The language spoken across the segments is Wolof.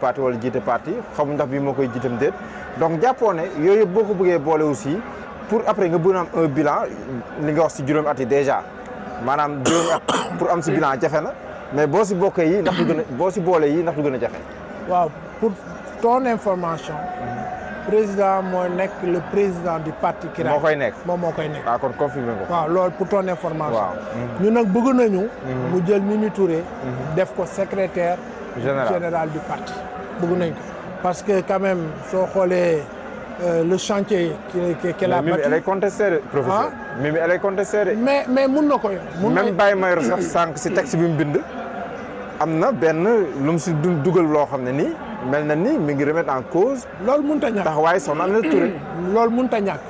parti wala jiite parti xamuñ ndax bii moo koy jiitam déet donc jàppoo ne yooyu yëpp boo ko bëggee boole aussi pour après nga bëgg a am un bilan li nga wax si juróomi at yi déjà maanaam juróomi at pour am si bilan jafe na mais boo si bokkee yi ndax du gën a boo si boole yi ndax du gën a jafe. waaw pour ton information. président moo nekk le président du parti Kiraay. moo koy nekk moom moo koy nekk. waaw kon confirmé ko. waaw loolu pour ton information. waaw ñu nag bëgg nañu. mu jël Mimi Touré. def ko secrétaire. général du parti. bëgg nañ ko parce que quand même soo xoolee le chantier. qu'elle a bâti elle est contestée professeur. Mimi elle est contestée. mais mun na ko yor. même Baye Mayoro sax sànq si texte bi mu bind. am na benn lu mu si dugal loo xam ne nii mel na ni mi ngi remettre en cause. loolu mënut a ñàkk taxawaay Soxna Aminata Touré. loolu mënut a ñàkk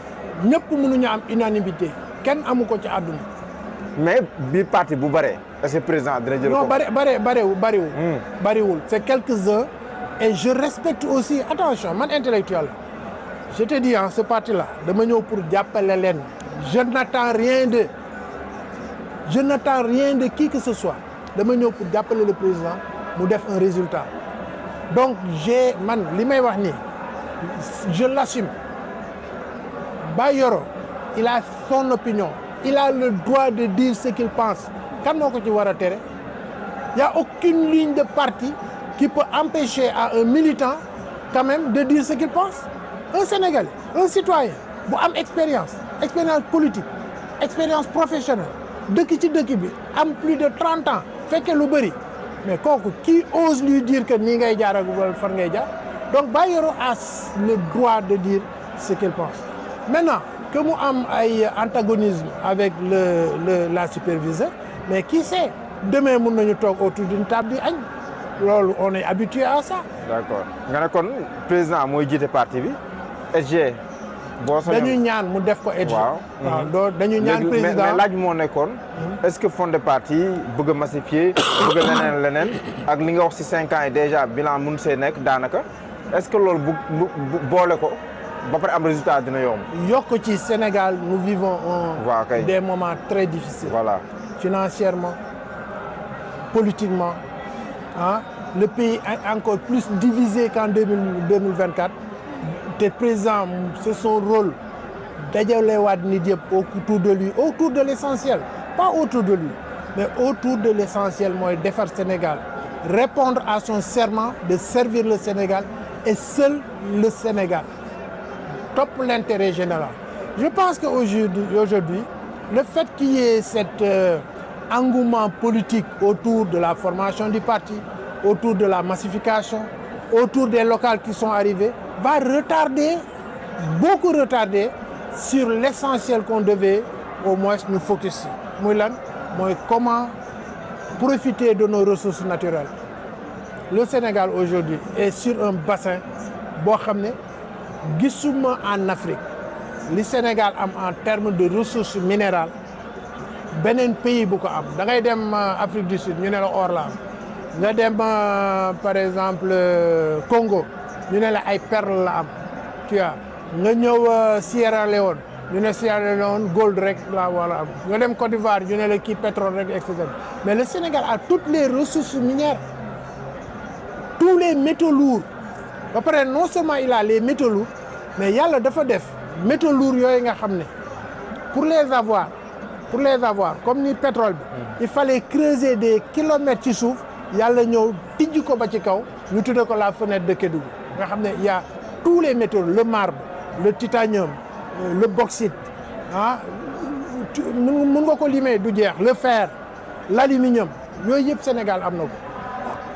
ñëpp mënuñu am unanimité kenn amu ko ci àdduna. mais biir parti bu bëree est-ce que président dina jël ko. non bariwul c'est quelques-uns et je respecte aussi attention man intellectuel la je te dis ce parti là dama ñëw pour jàppale leen je n'attends rien de qui que ce soit dama ñëw pour jàppale le président mu def un résultat donc man li may wax nii je l'assume Bayoro il a son opinion il a le droit de dire ce qu'il pense kan moo ko ci war a tere y a aucune ligne de parti qui peut empêcher à un militant quand même de dire ce qu'il pense un Sénégalais un citoyen bu am expérience politique expérience professionnelle dëkk ci dëkk bi am plus de 30 ans fekkee lu bëri mais kooku qui ose lui dire que nii ngay jaar ak wala fan ngay jaar donc Bayoro a le droit de dire ce qu'il pense maintenant que mu am ay antagonisme avec la superviseure mais qui sait demain mun nañu toog autour d'une table di añ loolu on est habitué à ça. d'accord nga ne kon président mooy jiite parti bi SG. boo soññoon dañuy ñaan mu def ko SG. waaw dañuy ñaan président mais laaj moo nekkoon. est-ce que fond de parti bëgg a massifier bëgg a leneen ak li nga wax ci 5 ans yi déjà bilan mun see nekk daanaka est-ce que loolu bu boole ko ba pare am résultat dina yomb. yokk ci Sénégal nous vivons des moments très difficiles. voilà financièrement politiquement le pays est encore plus divisé qu'en 2024 te président c'est son rôle dajalewaat nit yëpp autour de lui autour de l'essentiel pas autour de lui mais autour de l'essentiel mooy defar Sénégal répondre à son serment de servir le Sénégal et seul le Sénégal topp l'intérêt général je pense que aujourd'hui le fait qu'il y ait cet engouement politique autour de la formation du parti autour de la massification autour des locales qui sont arrivées va beaucoup retarder sur l'essentiel qu'on devait au moins nous focus muy lan mooy comment profiter de nos ressources naturelles le Sénégal aujourd'hui est sur un bassin boo xam ne gisuma en Afrique li Sénégal am en termes de ressources minérales beneen pays bu ko am da ngay dem Afrique du Sud ñu ne la or la am nga dem par exemple Congo ñu ne la ay perles la am tu vois nga ñëw Sierra Leone ñu ne Sierra Leone gold rek la wala am nga dem Côte d'Ivoire ñu ne la kii pétrole rek et cetera mais le Sénégal a toutes les ressources minières tous les métaux lourds ba pare non seulement il a les métaux lourds mais yàlla dafa def métaux lourds yooyu nga xam ne pour les avoir comme ni pétrole bi il fallait creuser des kilomètres ci suuf yàlla ñëw tijji ko ba ci kaw ñu tudde ko la fenêtre de Kédougou nga xam ne y a tous les métaux le marbre le titanium le bauxite mun nga ko limee du jeex le fer l'aluminium yooyu yëpp Sénégal am na ko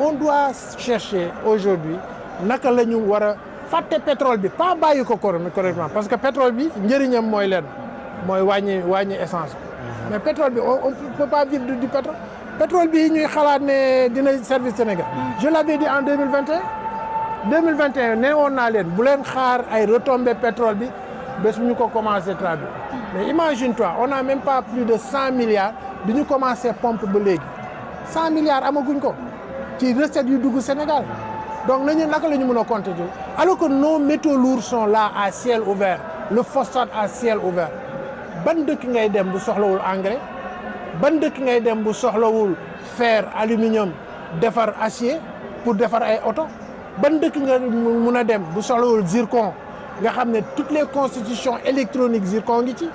on doit chercher aujourd'hui naka la ñu war a fàtte pétrole bi pas bàyyi ko correctement parce que pétrole bi njëriñam mooy leen mooy wàññi essence bi mais pétrole bi on peut pas vivre du pétrole bi ñuy xalaat ne dina service Sénégal je l'avais dit en 2021 ne woon naa leen bu leen xaar ay retombées pétrole bi bés bu ñu ko commencé traduire mais imagine-toi on n'a même pas plus de 100 milliards bi ñu commencé pompe ba léegi 100 milliards amaguñ ko ci recettes yu dugg Sénégal donc naka la ñu mën a compter alors que nos métaux lourds sont là à ciel ouvert le phosphate à ciel ouvert ban dëkk ngay dem bu soxlawul engrais ban dëkk ngay dem bu soxlawul fer aluminium defar acier pour defar ay oto ban dëkk nga mun a dem bu soxlawul zircon nga xam ne toutes les constitutions électroniques zircon ngi ci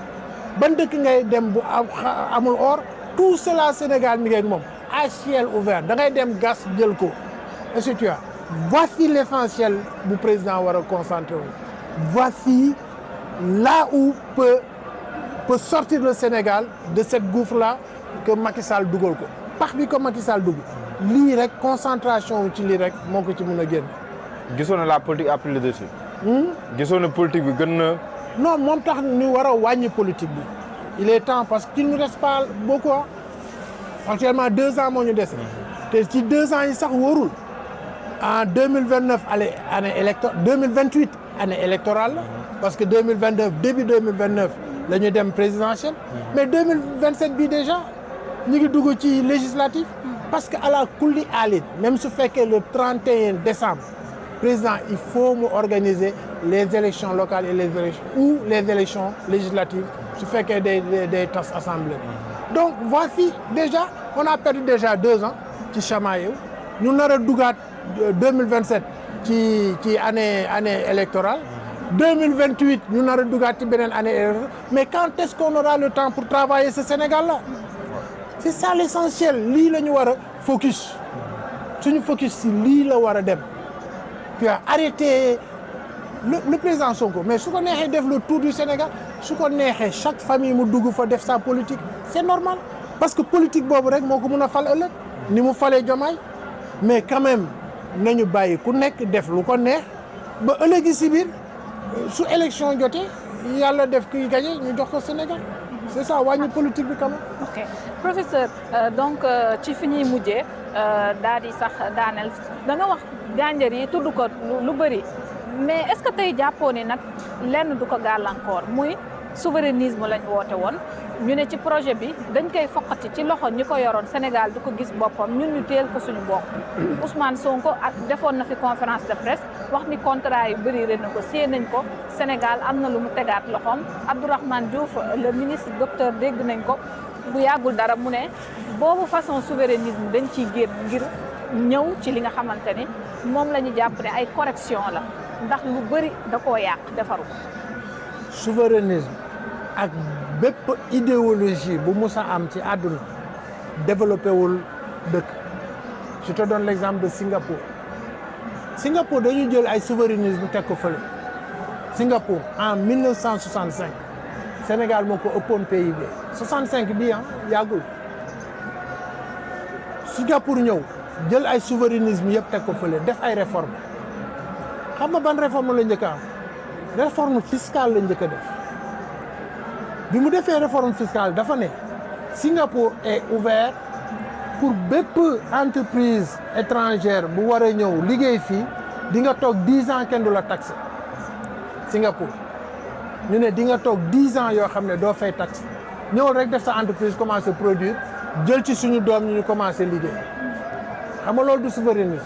ban dëkk ngay dem bu amul or tout cela Sénégal mi ngi ak moom à ciel ouvert da ngay dem gas jël ko et cetera. Voici l'essentiel bu président war a concentré wu. Voici là où peut sortir le Sénégal de cette gouffre-là que Macky Sall dugal ko pax bi ko Macky Sall dugg lii rek concentration ci lii rek moo ko ci mën a génn. gisoon na la politique a pris le dessus. gisoon na politique bi gën na. non moom tax ñu war a wàññi politique bi il est temps parce qu'il ne reste pas beaucoup actuellement 2 ans moo ñu dese te ci 2 ans yi sax wóorul en 2029 année électorale 2028 année électorale la parce que 2029 début 2029 la ñu dem présidentielle mais 2027 bi déjà ñu ngi dugg ci législatif parce que à la kulli alit même su fekkee le 31 décembre président il faut mu organiser les élections locales et les élections législatives su fekkee day tas assemblée donc voici déjà on a perdu déjà 2 ans ci chamaillé ñu nar a dugaat 2027 ci année électorale 2028 ñu nar a dugaat ci beneen année électorale mais quand est-ce qu'on aura le temps pour travailler ce Sénégal-là c'est ça l'essentiel lii la ñu war a focus suñu focus si lii la war a dem puis arrêter le président Sonko mais su ko neexee def le tour du Sénégal su ko neexee chaque famille mu dugg fa def sa politique c'est normal parce que politique boobu rek moo ko mën a fal ëllëg ni mu falee Diomaye mais quand même nañu bàyyi ku nekk def lu ko neex ba ëllëgi si biir su élection jotee yàlla def kuy gagné ñu jox ko Sénégal c'est ça wàññi politique bi quand même. ok professeur donc ci fi ñuy mujjee daal di sax daaneel da nga wax gànjar yi tudd ko lu bëri mais est-ce que tey jàppoo ni nag lenn du ko gàllankoor muy souverainisme lañ woote woon ñu ne ci projet bi dañ koy foqati ci loxo ñi ko yoroon Sénégal du ko gis boppam ñun ñu teel ko suñu bopp Ousmane Sonko ak defoon na fi conférence de presse wax ni contrat yu bëri renégocié nañ ko Sénégal am na lu mu tegaat loxoom Abdourahmane Diouf le ministre docteur dégg nañ ko bu yàggul dara mu ne boobu façon souverainisme dañ ciy génn ngir ñëw ci li nga xamante ni moom la ñu jàpp ne ay correction la ndax lu bëri da koo yàq defaru souverainisme ak bépp idéologie bu musa am ci àdduna développé wul dëkk je te donne l'exemple de Singapour dañu jël ay souverainisme teg ko fële Singapour en 1965 Sénégal moo ko ëppoon PIB 65 bi yàggul Singapour ñëw jël ay souverainisme yëpp teg ko fële def ay réformes xam nga ban réforme la njëkk a am réforme fiscale la njëkk a def bi mu defee réforme fiscale dafa ne Singapour est ouvert pour bépp entreprise étrangère bu war a ñëw liggéey fii di nga toog 10 ans kenn du la taxe Singapour ñu ne di nga toog 10 ans yoo xam ne doo fay taxe ñëwal rek def sa entreprise commencer produire jël ci suñu doom ñu commencer liggéey xam nga loolu du souverainisme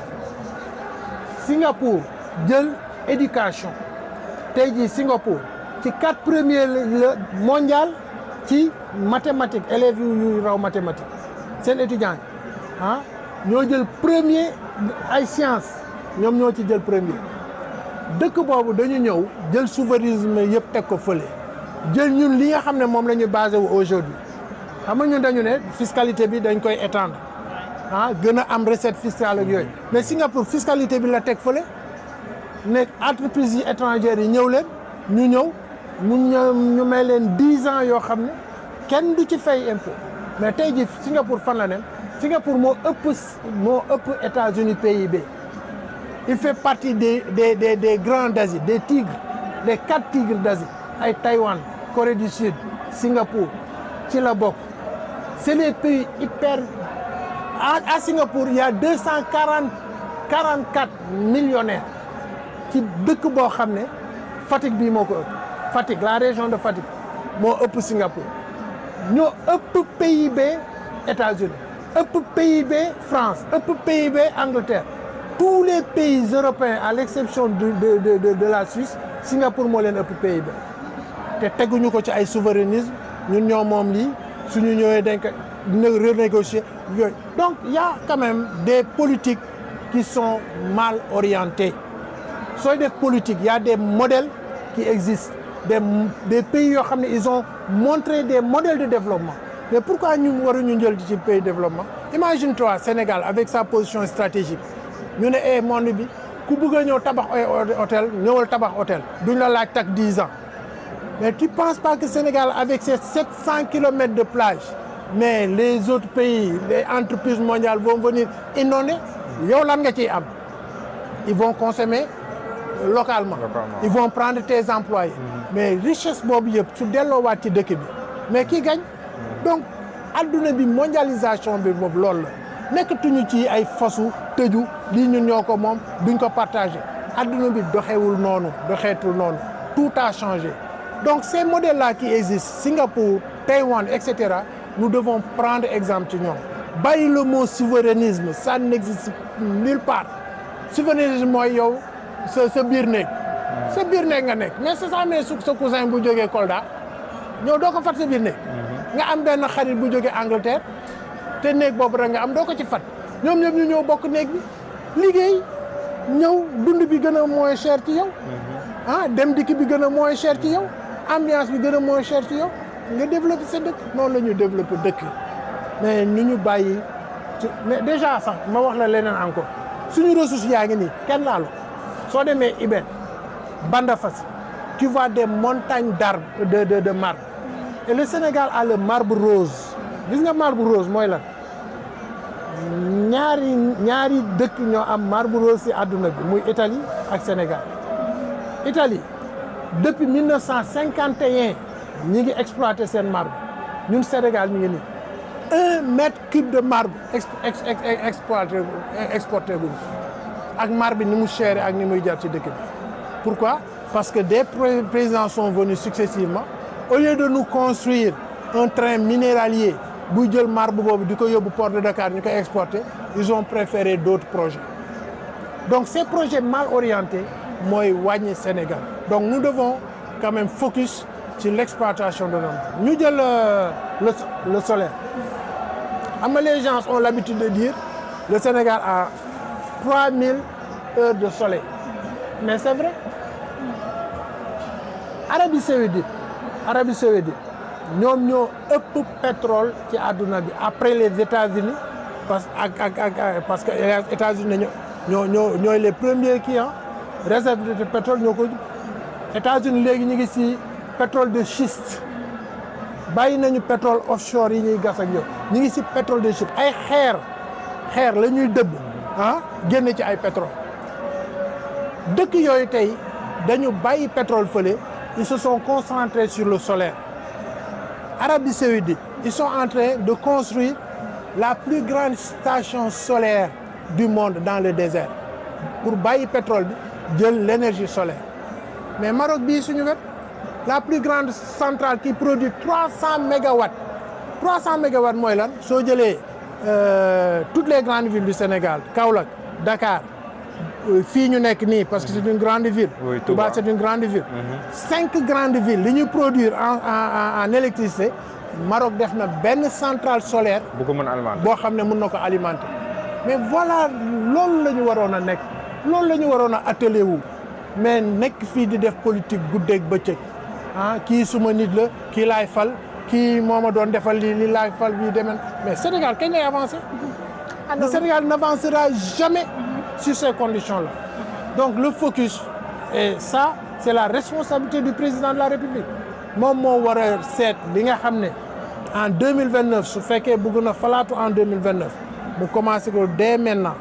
Singapour jël éducation tey jii Singapour ci 4 premiers la mondial ci mathématique élèves yu raw mathématique seen étudiants ñoo jël premier ay sciences ñoom ñoo ci jël premier dëkk boobu dañu ñëw jël souverainisme yëpp teg ko fële jël ñun li nga xam ne moom la ñu basé wu aujourd'hui xam nga ñun dañu ne fiscalité bi dañ koy étendre gën a am recette fiscale ak yooyu mais Singapour fiscalité bi la teg fële ne entreprise yi étrangères yi ñëw leen ñu ñëw ñu may leen 10 ans yoo xam ne kenn du ci fay impôt mais tey ji Singapour fan la nem Singapour moo ëpp États-Unis PIB il fait partie des grands d'Asie des tigres les 4 tigres d'Asie ay Taïwan Corée du Sud Singapour ci la bokk c'est les pays hyper à Singapour il y a 244 millionnaires ci dëkk boo xam ne Fatick bii moo ko ëpp Fatick la région de Fatick moo ëpp Singapour ñoo ëpp PIB États-Unis ëpp PIB France ëpp PIB Angleterre tous les pays européens à l'exception de la Suisse Singapour moo leen ëpp PIB te teguñu ko ci ay souverainisme ñun ñoo moom lii suñu ñëwee dañ ko renégocier yooyu donc il y a quand même des politiques qui sont mal orientés. Sooy def politique, il y a des modèles qui existent. Des pays yoo xam ne ils ont montré des modèles de développement. Mais pourquoi ñu waruñu jël ci pays de développement? Imagine-toi Sénégal avec sa position stratégique. ñu ne monde bi ku bëgg a ñëw tabax hôtel ñëwal tabax hôtel duñ la laaj tak 10 ans. Mais tu ne penses pas que Sénégal avec ses 700 kilomètres de plage, mais les autres pays, les entreprises mondiales vont venir inonder? Yow lan nga ciy am? Ils vont consommer localement. Ils vont prendre tes employés. Mais richesse boobu yëpp su delloowaat ci dëkk bi mais qui gagne? Donc adduna bi mondialisation bi boobu loolu la nekkatuñu ci ay fasu tëju lii ñun ñoo ko moom duñ ko partager. Adduna bi doxewul noonu doxeetul noonu tout a changé. Donc ces modèles-là qui existent Singapour, Taïwan, etc. nous devons prendre exemple ci ñoom. Bàyyi le mot souverainisme ça n'existe nulle part. Souverainisme mooy yow sa biir néeg sa biir néeg nga nekk mais c'est ça mais sa cousin bu jógee Kolda ñëw doo ko fat sa biir néeg nga am benn xarit bu jógee Angleterre te néeg boobu rek nga am doo ko ci fat ñoom ñëpp ñu ñëw bokk néeg bi liggéey ñëw dund bi gën a moins cher ci yow dem dikk bi gën a moins cher ci yow ambiance bi gën a moins cher ci yow nga développé sa dëkk noonu la ñu développé dëkk mais ni ñu bàyyi mais déjà sax ma wax la leneen encore suñu ressources yaa ngi nii kenn laalu soo demee Ibène Bandafassi tu vois des montagnes d'arbres de marbre et le Sénégal a le marbre rose gis nga marbre rose mooy lan ñaari dëkk ñoo am marbre rose ci àdduna bi muy Italie ak Sénégal. Italie depuis 1951 ñi ngi exploité seen marbre ñun Sénégal ñu ngi nii 1 mètre cube de marbre exporté guñu ak marbre bi ni mu cher ak ni muy jar ci dëkk bi. Pourquoi? Parce que des présidents sont venus successivement au lieu de nous construire un train minéralier buy jël marbre boobu di ko yóbbu port de Dakar ñu koy exporter ils ont préféré d'autres projets. Donc ces projets mal orientés mooy wàññi Sénégal. Donc nous devons quand même focus sur l'exploitation de l'homme. Ñu jël le solaire. Xam nga les gens ont l'habitude de dire le Sénégal a 3000 heures de soleil. Mais c'est vrai. Arabie Saoudite ñoom ñoo ëpp pétrole ci àdduna bi après les États-Unis parce que États-Unis ñooy les premiers qui réserve de pétrole ñoo ko États-Unis léegi ñu ngi ci pétrole de schiste bàyyi nañu pétrole offshore yi ñuy gas ak yow ñu ngi ci pétrole de schiste ay xeer la ñuy dëbb génne ci ay pétrole dëkk yooyu tey dañu bàyyi pétrole fële ils se sont concentrés sur le solaire. Arabie Saoudite ils sont en train de construire la plus grande station solaire du monde dans le désert pour bàyyi pétrole bi jël l'énergie solaire. Mais Maroc bii suñu wet la plus grande centrale qui produit 300 mégawatts 300 mégawatts mooy lan soo jëlee toutes les grandes villes du Sénégal Kaolack Dakar fii ñu nekk nii parce que c'est une grande ville. Oui, Touba c'est une grande ville. 5 grandes villes li ñuy produire en électricité Maroc def na benn centrale solaire. bu ko mën a alimenter boo xam ne mën na ko alimenter. Mais voilà loolu la ñu waroon a nekk loolu la ñu waroon a attelé wu mais nekk fii di def politique guddeeg bëccëg kii suma nit la kii laay fal kii moo ma doon defal li laay fal bii demee mais Sénégal kañ lay avancer. Le Sénégal n'avancera jamais sur ces conditions-là. Donc le focus et ça c'est la responsabilité du président de la République moom moo war a seet li nga xam ne en 2029 su fekkee bëgg na falaatu en 2029 mu commencé ko dès maintenant.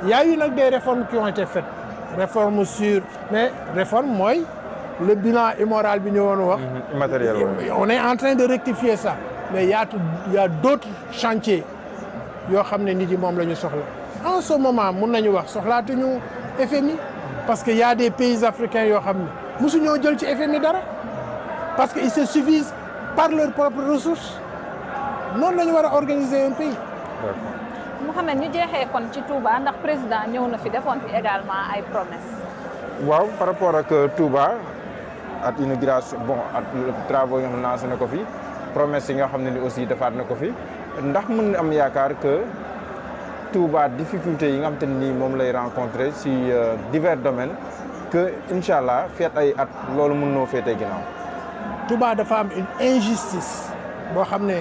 Il y a eu nag des réformes qui ont été faites réformes sur mais réforme mooy le bilan immoral bi ñu woon wax. immatériel on est en train de rectifier ça mais il y a d'autres chantiers yoo xam ne nit yi moom la ñu soxla. En ce moment mun nañu wax soxlaatuñu FMI parce que y a des pays africains yoo xam ne mosuñoo jël ci FMI dara parce que ils se suffisent par leurs propres ressources noonu la ñu war a organiser un pays. Mouhamed ñu jeexee kon ci Touba ndax président ñëw na fi defoon fi également ay promesses. waaw par rapport ak Touba ak inauguration ak travaux yi nga xam ne lancé na ko fi promesses yi nga xam ne ni aussi defaat na ko fi ndax mën na am yaakaar que Touba difficulté yi nga xam te ni moom lay rencontrer si divers domaines que incha allah feet ay at loolu mën noo féetee ginnaaw. Touba dafa am une injustice boo xam ne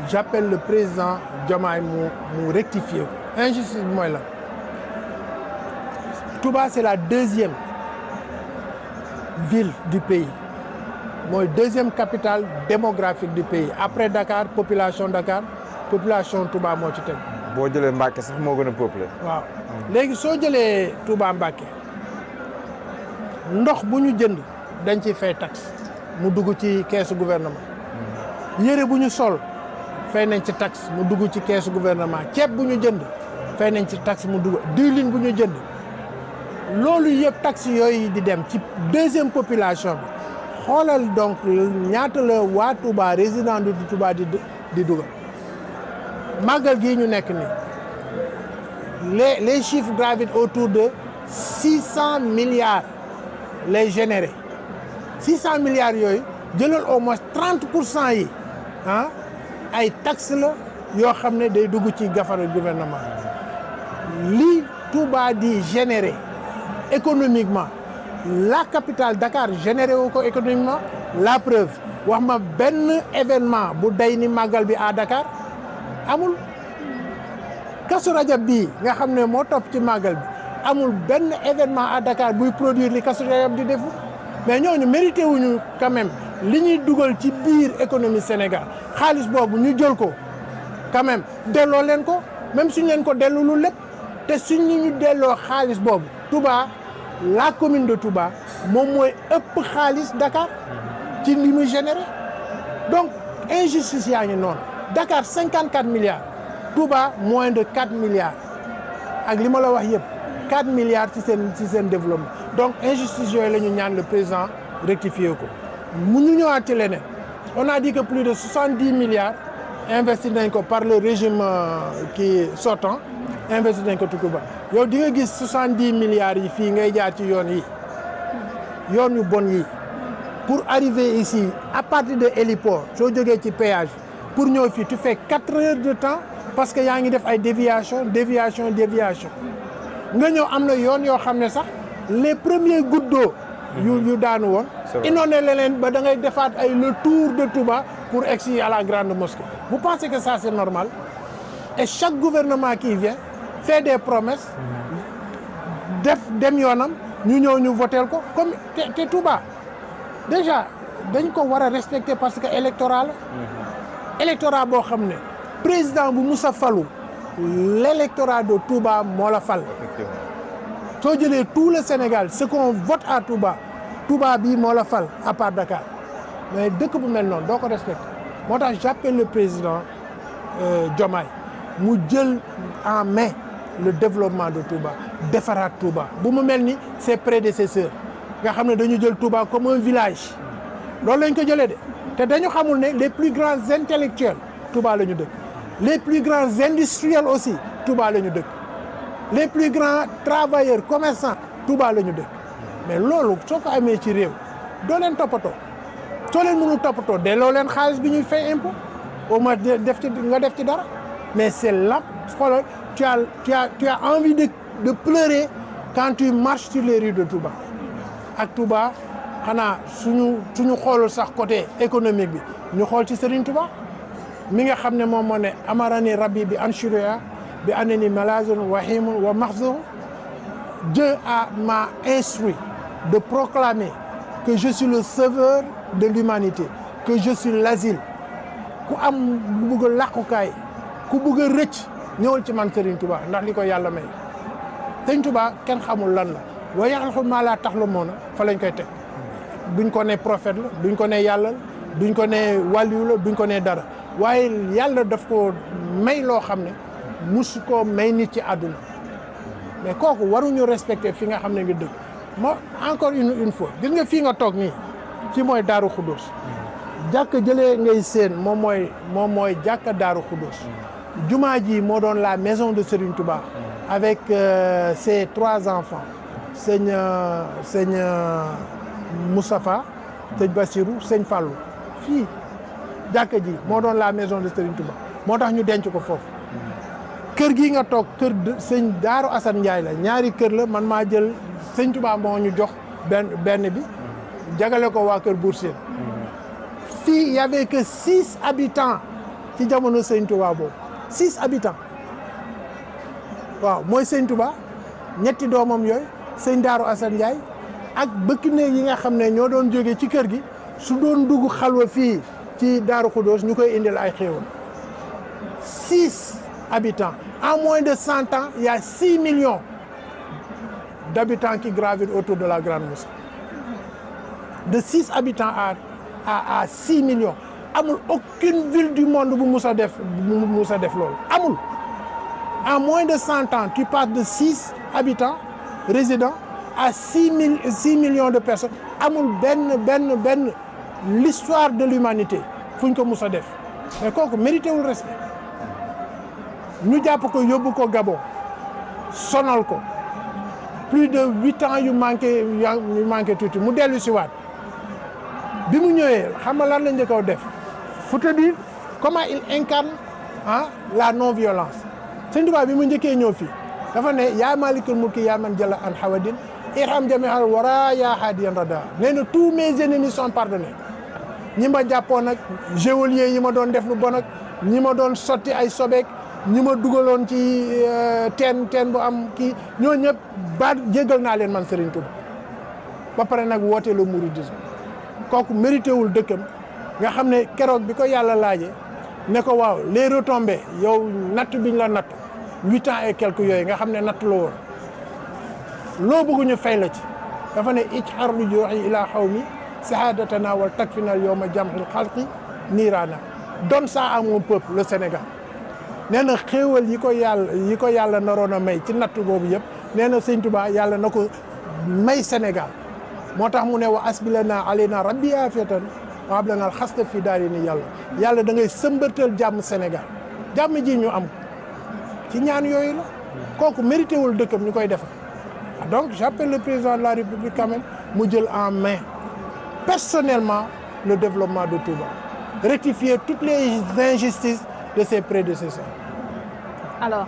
j'appelle le président Diomaye mu rectifier ko injustice bi mooy lan Touba c'est la deuxième ville du pays mooy deuxième capitale démographique du pays après Dakar population Touba moo ci teg. boo jëlee Mbacké sax moo gën a peuplé. waaw léegi soo jëlee Touba Mbacké ndox bu ñu jënd dañ ciy fay taxe mu dugg ci keesu gouvernement yére bu ñu sol fay nañ ci taxe mu dugg ci keesu gouvernement ceeb bu ñu jënd fay nañ ci taxe mu dugg diwlin bu ñu jënd loolu yëpp taxe yooyu di dem ci deuxième population bi xoolal donc ñaata la waa Touba résident du Touba di dugal màggal gii ñu nekk nii les chiffres gravitent autour de 600 milliards lay générer 600 milliards yooyu jëlal au moins 30% yi ay taxes la yoo xam ne day dugg ci gafaru gouvernement li Touba di générer économiquement la capitale Dakar généré wu ko économiquement la preuve wax ma benn événement bu day ni màggal bi à Dakar amul Kazu Rajab bii nga xam ne moo topp ci màggal bi amul benn événement à Dakar buy produire li Kazu Rajab di defu mais ñooñu mérité wuñu quand même li ñuy dugal ci biir économie Sénégal xaalis boobu ñu jël ko quand même delloo leen ko même suñ leen ko dellulu lépp te suñ ñu delloo xaalis boobu Touba la commune de Touba moom mooy ëpp xaalis Dakar ci li muy généré donc injustice yaa ngi noonu Dakar 54 milliards Touba moins de 4 milliards ak li ma la wax yëpp 4 milliards ci seen développement donc injustice yooyu la ñu ñaan le président rectifier ko mu ñu ñëwaat ci leneen on a dit que plus de 70 milliards investi nañ ko par le régime qui sortant investi nañ ko Touba yow di nga gis 70 milliards yi fii ngay jaar ci yoon yu bon yi pour arriver ici à partir de héliport soo jógee ci péage pour ñëw fii tu fais 4 heures de temps parce que yaa ngi def ay déviation nga ñëw am na yoon yoo xam ne sax les premiers gouttes d'eau yu daanu woon inondé leen ba da ngay defaat ay le tour de Touba pour egsi à la grande mosquée vous pensez que ça c'est normal et chaque gouvernement qui vient fait des promesses dem yoonam ñu ñëw ñu votel ko comme te Touba déjà dañ ko war a respecter parce que électoral boo xam ne président bu Moussa falu l'électorat de Touba moo la fal soo jëlee tout le Sénégal ce qu'on vote à Touba bii moo la fal à part Dakar mais dëkk bu mel noonu doo ko respecter moo tax j'appelle le président Diomaye mu jël en main le développement de Touba defaraat Touba bu mu mel ni ses prédécesseurs nga xam ne dañu jël Touba comme un village loolu lañ ko jëlee de te dañu xamul ne les plus grands intellectuels Touba la ñu dëkk les plus grands industriels aussi Touba la ñu dëkk les plus grands travailleurs commerçants Touba la ñu dëkk mais loolu soo ko amee ci réew doo leen toppatoo soo leen mënul toppatoo delloo leen xaalis bi ñuy fay impôt au moins nga def ci dara mais c'est là xoolal tu as envie de pleurer quand tu marches sur les rues de Touba ak Touba xanaa suñu xoolul sax côté économique bi ñu xool ci Serigne Touba mi nga xam ne moom moo ne amarani rabbi bi anshuria bi anani malazun wahimun wa mahzun Dieu m'a instruit de proclamer que je suis le sauveur de l'humanité que je suis l'asile ku am bu bëgg a làqukaay ku bëgg a rëcc ñëwal ci man Serigne Touba ndax li ko yàlla may Serigne Touba kenn xamul lan la wa yaxluqu maa laa ta'lamuun fa lañ koy teg duñ ko ne prophète la duñ ko ne yàlla duñ ko ne waliyu la duñ ko ne dara waaye yàlla daf ko may loo xam ne musu ko may nit ci àdduna mais kooku waruñu respecter fi nga xam ne nga dëkk moo encore une fois gis nga fii nga toog nii ci mooy Daaru Xuddoos jàkka jëlee ngay seen moom mooy jàkka Daaru Xuddoos jumaa ji moo doon la maison de Serigne Touba avec ses 3 enfants sëñ Moustapha sëñ Bassirou sëñ Fallou fii jàkka ji moo doon la maison de Serigne Touba moo tax ñu denc ko foofu kër gi nga toog kër sëñ Daaru Assane Ndiaye la ñaari kër la man maa jël sëñ Touba moo ñu jox benn bi jagale ko waa kër Bour Sine fii y avait que 6 habitants ci jamono sëñ Touba boobu 6 habitants waaw mooy sëñ Touba ñetti doomam yooyu sëñ Daaru Assane Ndiaye ak bëkk néeg yi nga xam ne ñoo doon jóge ci kër gi su doon dugg xalwa fii ci Daaru Khoudoss ñu koy indil ay xéewal 6 habitants en moins de 100 ans il y a 6 millions d'habitants qui gravitent autour de la Grande Mosquée de 6 habitants à 6 millions amul aucune ville du monde bu mus a def loolu amul en moins de 100 ans tu passes de 6 habitants résidents à 6 millions de personnes amul benn l'histoire de l'humanité fu ñu ko mus a def mais kooku mérité wul respect ñu jàpp ko yóbbu ko Gabon sonal ko plus de 8 ans yu manqué tuuti mu dellu si waat bi mu ñëwee xam nga lan la njëkk def faut te dire comment il incarne la non-violence Sëñ Tuubaa bi mu njëkkee ñëw fii dafa ne yaa maalikal mulki yaa man jalla an hawadin irham jami'al wara yaa hadiyan rada nee na tous mes ennemis sont pardonnés ñi ma jàppoon ak geôlier yi ma doon def lu bon ak ñi ma doon sotti ay sobeek ñi ma dugaloon ci teen bu am kii ñoo ñëpp ba jéggal naa leen man Serigne Touba ba pare nag woote le mouridisme kooku mérité wul dëkkam nga xam ne keroog bi ko yàlla laaje ne ko waaw les retombées yow natt biñ la natt 8 ans et quelques yooyu nga xam ne natt la woon loo bëgguñu fay la ci dafa ne ijhar lu jooxi ilaa xawmi sahadatana wal takfinal yawma jamhil xalqi niiraana donne ça à mon peuple le Sénégal nee na xéewal yi ko yàlla naroon a may ci natt boobu yëpp nee na Sëñ Tuubaa yàlla na ko may Sénégal moo tax mu ne wa asbilana alayna rabbi afiyatan wa ablana al xasta fi daari ni yàlla da ngay sëmbatal jàmm Sénégal jàmm ji ñu am ci ñaan yooyu la kooku mérité wul dëkkam ñu koy defar donc j'appelle le président de la République quand même mu jël en main personnellement le développement de Touba rectifier toutes les injustices de ses prédécesseurs. Alors